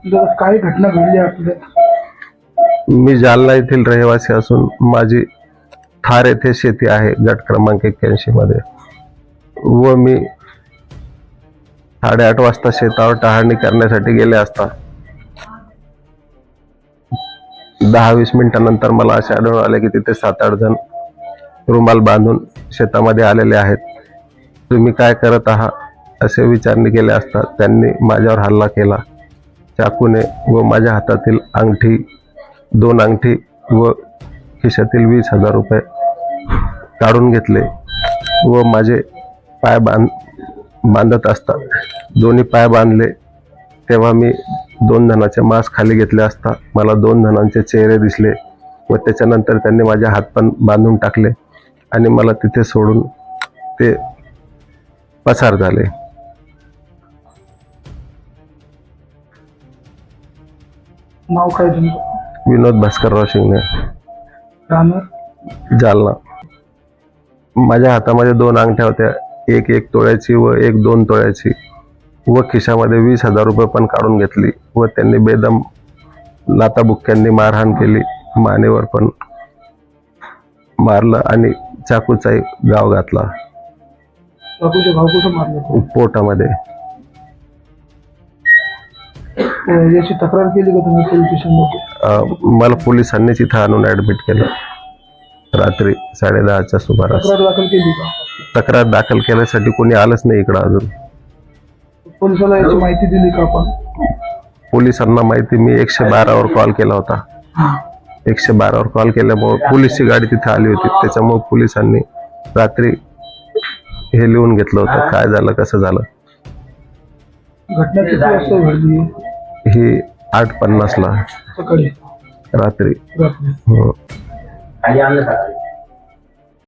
काय घटना घडली आपल्या? मी जालना येथील रहिवासी असून माझी थार येथे शेती आहे गट क्रमांक 81 मध्ये व मी 8:30 वाजता शेतावर टहाळणी करण्यासाठी गेले असता 10-20 मिनिटांनंतर मला असे आढळून आले की तिथे 7-8 जण रुमाल बांधून शेतामध्ये आलेले आहेत. तुम्ही काय करत आहात असे विचारणे केले असता त्यांनी माझ्यावर हल्ला केला. चाकूने व माझ्या हातातील अंगठी, 2 अंगठी व खिशातील 20,000 रुपये काढून घेतले व माझे पाय बांधत असता दोन्ही पाय बांधले तेव्हा मी 2 जणांचे मास्क खाली घेतले असता मला 2 जणांचे चेहरे दिसले व त्याच्यानंतर त्यांनी माझे हात पण बांधून टाकले आणि मला तिथे सोडून ते पसार झाले. नाव काय तुमचं? विनोद भास्करराव शिंगणे, राहणार जालना. माझ्या हातामध्ये 2 अंगठ्या होत्या, एक तोळ्याची व 2 तोळ्याची व खिशामध्ये 20,000 रुपये पण काढून घेतली व त्यांनी बेदम लाताबुक्क्यांनी मारहाण केली. मानेवर पण मारलं आणि चाकूचाही गाव घातला चाकूचे घाव कुठं मारले? पोटामध्ये. याची तक्रार केली का तुम्ही पोलीस स्टेशनमध्ये? मला पोलिसांनी तिथं आणून ऍडमिट केलं रात्री 10:30च्या सुमारास. तक्रार दाखल केली का? तक्रार दाखल केल्यासाठी कोणी आलंच नाही इकडं अजून. पोलिसाला याची माहिती दिली का आपण? पोलिसांना माहिती, मी 112वर कॉल केला होता. 112वर कॉल केल्यामुळे पोलीसची गाडी तिथे आली होती. त्याच्यामुळे पोलिसांनी रात्री हे लिहून घेतलं होतं काय झालं कसं झालं. घटना किती वाजता घडली? ही 8:50 ला सकाळी रात्री. रात्री. हो.